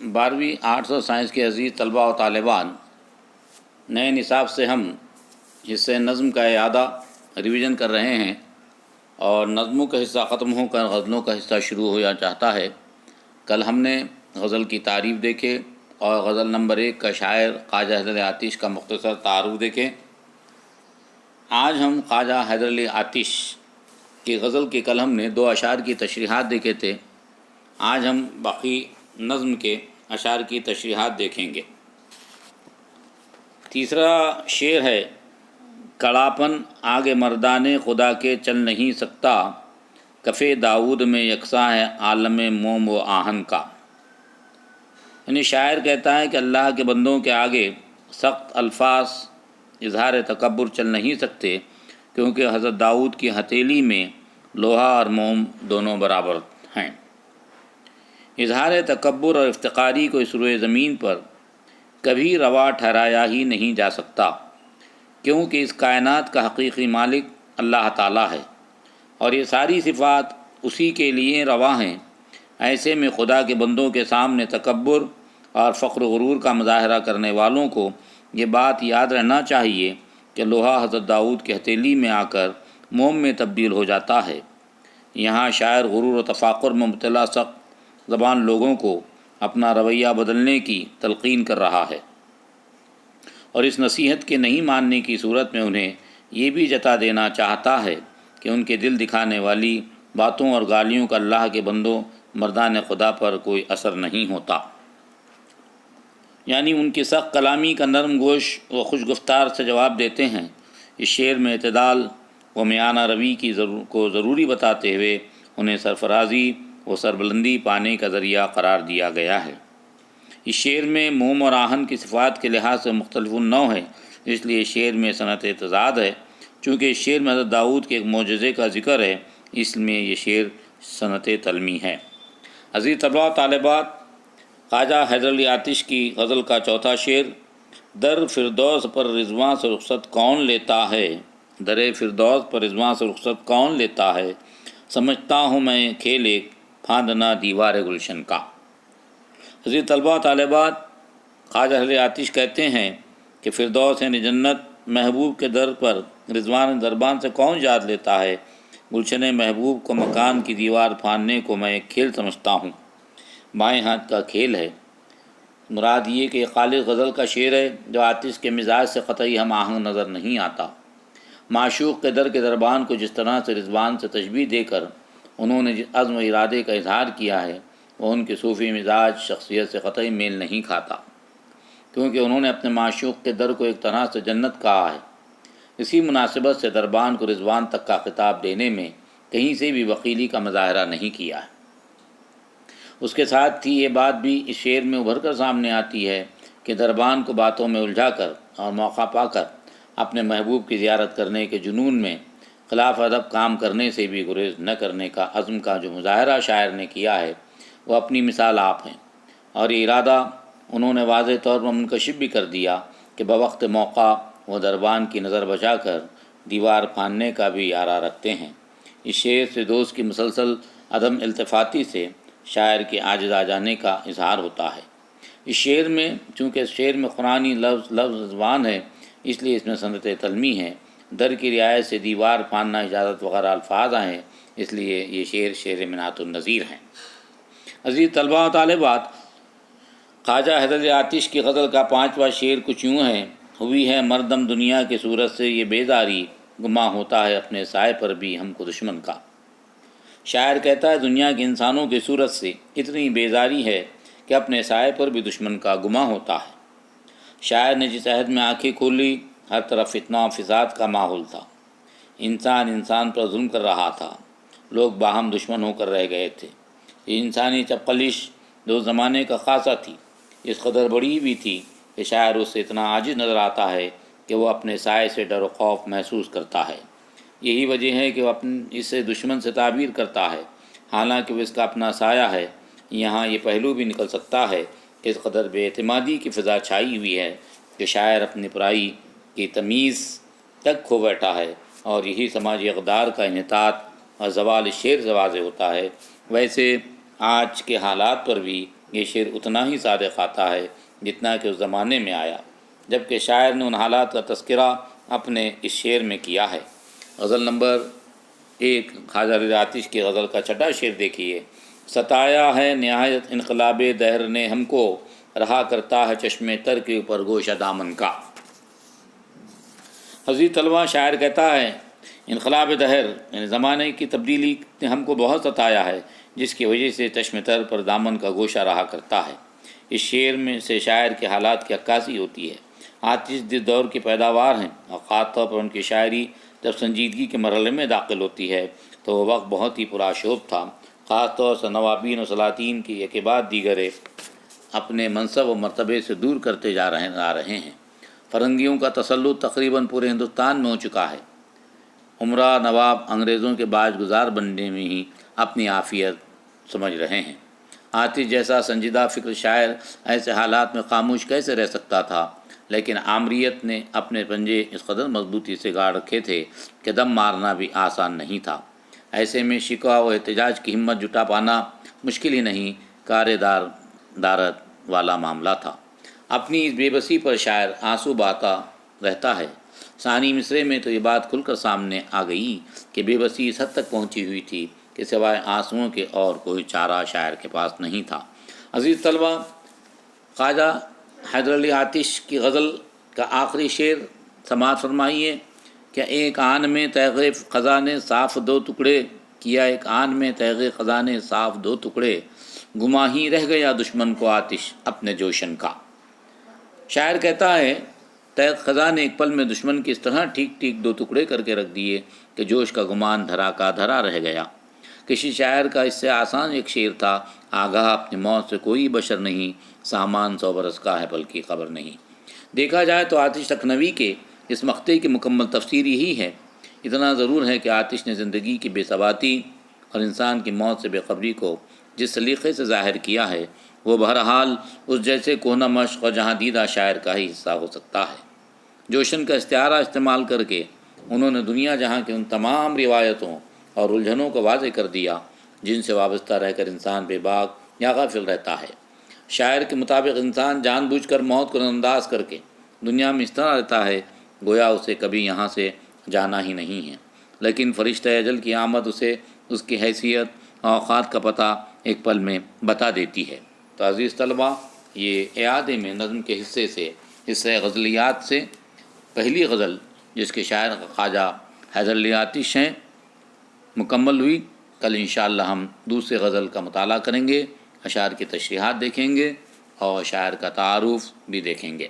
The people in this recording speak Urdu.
12ویں آرٹس اور سائنس کے عزیز طلباء و طالبان، نئے نصاب سے ہم حصہ نظم کا اعادہ ریویژن کر رہے ہیں اور نظموں کا حصہ ختم ہو کر غزلوں کا حصہ شروع ہو جانا چاہتا ہے۔ کل ہم نے غزل کی تعریف دیکھے اور غزل نمبر 1 کا شاعر خواجہ حیدر علی آتش کا مختصر تعارف دیکھے۔ آج ہم خواجہ حیدر علی آتش کی غزل کے کل ہم نے 2 اشعار کی تشریحات دیکھے تھے۔ آج ہم باقی نظم کے اشعار کی تشریحات دیکھیں گے۔ تیسرا شعر ہے: کڑاپن آگے مردان خدا کے چل نہیں سکتا، کف داؤد میں یکساں ہے عالم موم و آہن کا۔ یعنی شاعر کہتا ہے کہ اللہ کے بندوں کے آگے سخت الفاظ اظہار تکبر چل نہیں سکتے، کیونکہ حضرت داؤد کی ہتھیلی میں لوہا اور موم دونوں برابر ہیں۔ اظہار تکبر اور افتقاری کو اس روئے زمین پر کبھی روا ٹھہرایا ہی نہیں جا سکتا، کیونکہ اس کائنات کا حقیقی مالک اللہ تعالیٰ ہے اور یہ ساری صفات اسی کے لیے روا ہیں۔ ایسے میں خدا کے بندوں کے سامنے تکبر اور فخر و غرور کا مظاہرہ کرنے والوں کو یہ بات یاد رہنا چاہیے کہ لوہا حضرت داؤد کی ہتھیلی میں آ کر موم میں تبدیل ہو جاتا ہے۔ یہاں شاعر غرور و تفاخر میں مبتلا سخت زبان لوگوں کو اپنا رویہ بدلنے کی تلقین کر رہا ہے اور اس نصیحت کے نہیں ماننے کی صورت میں انہیں یہ بھی جتا دینا چاہتا ہے کہ ان کے دل دکھانے والی باتوں اور گالیوں کا اللہ کے بندوں مردان خدا پر کوئی اثر نہیں ہوتا۔ یعنی ان کی سخت کلامی کا نرم گوش و خوش گفتار سے جواب دیتے ہیں۔ اس شعر میں اعتدال و میانہ روی کو ضروری بتاتے ہوئے انہیں سرفرازی و سربلندی پانے کا ذریعہ قرار دیا گیا ہے۔ اس شعر میں موم اور آہن کی صفات کے لحاظ سے مختلف النوع ہے، اس لیے شعر میں صنعت تضاد ہے۔ چونکہ اس شعر میں حضرت داؤد کے ایک معجزے کا ذکر ہے، اس میں یہ شعر صنعت تلمی ہے۔ عزیز طلباء و طالبات، خواجہ حیدر علی آتش کی غزل کا چوتھا شعر: در فردوس پر رضواں سے رخصت کون لیتا ہے، در فردوس پر رضواں سے رخصت کون لیتا ہے، سمجھتا ہوں میں کھیل ایک پھاندنا دیوار گلشن کا۔ عزیز طلباء و طالبات، خواجہ حیدر علی آتش کہتے ہیں کہ فردوس یعنی جنت محبوب کے در پر رضوان دربان سے کون یاد لیتا ہے، گلشن محبوب کو مکان کی دیوار پھاندنے کو میں ایک کھیل سمجھتا ہوں۔ بائیں ہاتھ کا کھیل ہے۔ مراد یہ کہ یہ خالص غزل کا شعر ہے جو آتش کے مزاج سے قطعی ہم آہنگ نظر نہیں آتا۔ معشوق کے در کے دربان کو جس طرح سے رضوان سے تشبیہ دے کر انہوں نے جس عزم و ارادے کا اظہار کیا ہے وہ ان کے صوفی مزاج شخصیت سے قطعی میل نہیں کھاتا، کیونکہ انہوں نے اپنے معشوق کے در کو ایک طرح سے جنت کہا ہے۔ اسی مناسبت سے دربان کو رضوان تک کا خطاب دینے میں کہیں سے بھی وکیلی کا مظاہرہ نہیں کیا ہے۔ اس کے ساتھ ہی یہ بات بھی اس شعر میں ابھر کر سامنے آتی ہے کہ دربان کو باتوں میں الجھا کر اور موقع پا کر اپنے محبوب کی زیارت کرنے کے جنون میں خلاف ادب کام کرنے سے بھی گریز نہ کرنے کا عزم کا جو مظاہرہ شاعر نے کیا ہے وہ اپنی مثال آپ ہیں، اور یہ ارادہ انہوں نے واضح طور پر منکشف بھی کر دیا کہ بوقت موقع وہ دربان کی نظر بچا کر دیوار پھاندنے کا بھی ارادہ رکھتے ہیں۔ اس شعر سے دوست کی مسلسل عدم التفاتی سے شاعر کے عاجز آ جانے کا اظہار ہوتا ہے۔ اس شعر میں چونکہ اس شعر میں قرآنی لفظ رضوان ہے، اس لیے اس میں صنعت تلمی ہے۔ در کی رعایت سے دیوار پھاندنا اجازت وغیرہ الفاظ آئے ہیں، اس لیے یہ شعر منعت النظیر ہیں۔ عزیز طلباء و طالبات، خواجہ حیدر علی آتش کی غزل کا 5واں شعر کچھ یوں ہے: ہوئی ہے مردم دنیا کی صورت سے یہ بیداری، گماں ہوتا ہے اپنے سائے پر بھی ہم کو دشمن کا۔ شاعر کہتا ہے دنیا کے انسانوں کی صورت سے اتنی بیزاری ہے کہ اپنے سائے پر بھی دشمن کا گماں ہوتا ہے۔ شاعر نے جس عہد میں آنکھیں کھولی ہر طرف فتنہ و فساد کا ماحول تھا، انسان پر ظلم کر رہا تھا، لوگ باہم دشمن ہو کر رہ گئے تھے۔ یہ انسانی چپقلش جو زمانے کا خاصہ تھی اس قدر بڑی بھی تھی کہ شاعر اس سے اتنا عاجز نظر آتا ہے کہ وہ اپنے سائے سے ڈر و خوف محسوس کرتا ہے۔ یہی وجہ ہے کہ وہ اسے دشمن سے تعبیر کرتا ہے، حالانکہ وہ اس کا اپنا سایہ ہے۔ یہاں یہ پہلو بھی نکل سکتا ہے کہ اس قدر بے اعتمادی کی فضا چھائی ہوئی ہے کہ شاعر اپنی برائی کی تمیز تک کھو بیٹھا ہے، اور یہی سماجی اقدار کا انحطاط اور زوال شعر سے واضح ہوتا ہے۔ ویسے آج کے حالات پر بھی یہ شعر اتنا ہی صادق آتا ہے جتنا کہ اس زمانے میں آیا، جبکہ شاعر نے ان حالات کا تذکرہ اپنے اس شعر میں کیا ہے۔ غزل نمبر 1 خواجہ رضا آتش کی غزل کا چھٹا شعر دیکھیے۔ ستایا ہے نہایت انقلاب دہر نے ہم کو، رہا کرتا ہے چشم تر کے اوپر گوشہ دامن کا۔ حضرت طلبہ، شاعر کہتا ہے انقلاب دہر یعنی زمانے کی تبدیلی نے ہم کو بہت ستایا ہے، جس کی وجہ سے چشم تر پر دامن کا گوشہ رہا کرتا ہے۔ اس شعر میں سے شاعر کے حالات کی عکاسی ہوتی ہے۔ آتش جس دور کی پیداوار ہیں اور خاص طور پر ان کی شاعری جب سنجیدگی کے مرحلے میں داخل ہوتی ہے تو وہ وقت بہت ہی پرآشوب تھا، خاص طور سے نوابین و سلاطین کی ایک کے بعد دیگرے اپنے منصب و مرتبے سے دور کرتے جا رہے ہیں۔ فرنگیوں کا تسلط تقریباً پورے ہندوستان میں ہو چکا ہے۔ عمرہ نواب انگریزوں کے باج گزار بننے میں ہی اپنی عافیت سمجھ رہے ہیں۔ آتش جیسا سنجیدہ فکر شاعر ایسے حالات میں خاموش کیسے رہ سکتا تھا، لیکن آمریت نے اپنے پنجے اس قدر مضبوطی سے گاڑ رکھے تھے کہ دم مارنا بھی آسان نہیں تھا۔ ایسے میں شکوہ و احتجاج کی ہمت جٹا پانا مشکل ہی نہیں، کارِ دارت والا معاملہ تھا۔ اپنی اس بے بسی پر شاعر آنسو بہاتا رہتا ہے۔ ثانی مصرے میں تو یہ بات کھل کر سامنے آ گئی کہ بے بسی اس حد تک پہنچی ہوئی تھی کہ سوائے آنسوؤں کے اور کوئی چارہ شاعر کے پاس نہیں تھا۔ عزیز طلبہ، خواجہ حیدر علی آتش کی غزل کا آخری شعر سماعت فرمائیے۔ کیا ایک آن میں تیغ خزانے صاف دو ٹکڑے، کیا ایک آن میں تیغ خزانے صاف دو ٹکڑے، گما ہی رہ گیا دشمن کو آتش اپنے جوشن کا۔ شاعر کہتا ہے تیغ خزاں نے ایک پل میں دشمن کی اس طرح ٹھیک ٹھیک دو ٹکڑے کر کے رکھ دیے کہ جوش کا گمان دھرا کا دھرا رہ گیا۔ کسی شاعر کا اس سے آسان ایک شعر تھا، آگاہ اپنی موت سے کوئی بشر نہیں، سامان 100 برس کا ہے بلکہ خبر نہیں۔ دیکھا جائے تو آتش لکھنوی کے اس مقطع کی مکمل تفسیر یہی ہے۔ اتنا ضرور ہے کہ آتش نے زندگی کی بے ثباتی اور انسان کی موت سے بے خبری کو جس سلیقے سے ظاہر کیا ہے وہ بہرحال اس جیسے کہنہ مشق اور جہاں دیدہ شاعر کا ہی حصہ ہو سکتا ہے۔ جوشن کا استعارہ استعمال کر کے انہوں نے دنیا جہاں کی ان تمام روایتوں اور الجھنوں کو واضح کر دیا جن سے وابستہ رہ کر انسان بے باک یا غافل رہتا ہے۔ شاعر کے مطابق انسان جان بوجھ کر موت کو نظر انداز کر کے دنیا میں اس طرح رہتا ہے گویا اسے کبھی یہاں سے جانا ہی نہیں ہے، لیکن فرشتہ اجل کی آمد اسے اس کی حیثیت اور اوقات کا پتہ ایک پل میں بتا دیتی ہے۔ تو عزیز طلبہ، یہ اعادے میں نظم کے حصے سے، حصہ غزلیات سے پہلی غزل جس کے شاعر خواجہ حیدر علی آتش ہیں مکمل ہوئی۔ کل انشاءاللہ ہم دوسرے غزل کا مطالعہ کریں گے، اشعار کی تشریحات دیکھیں گے اور شاعر کا تعارف بھی دیکھیں گے۔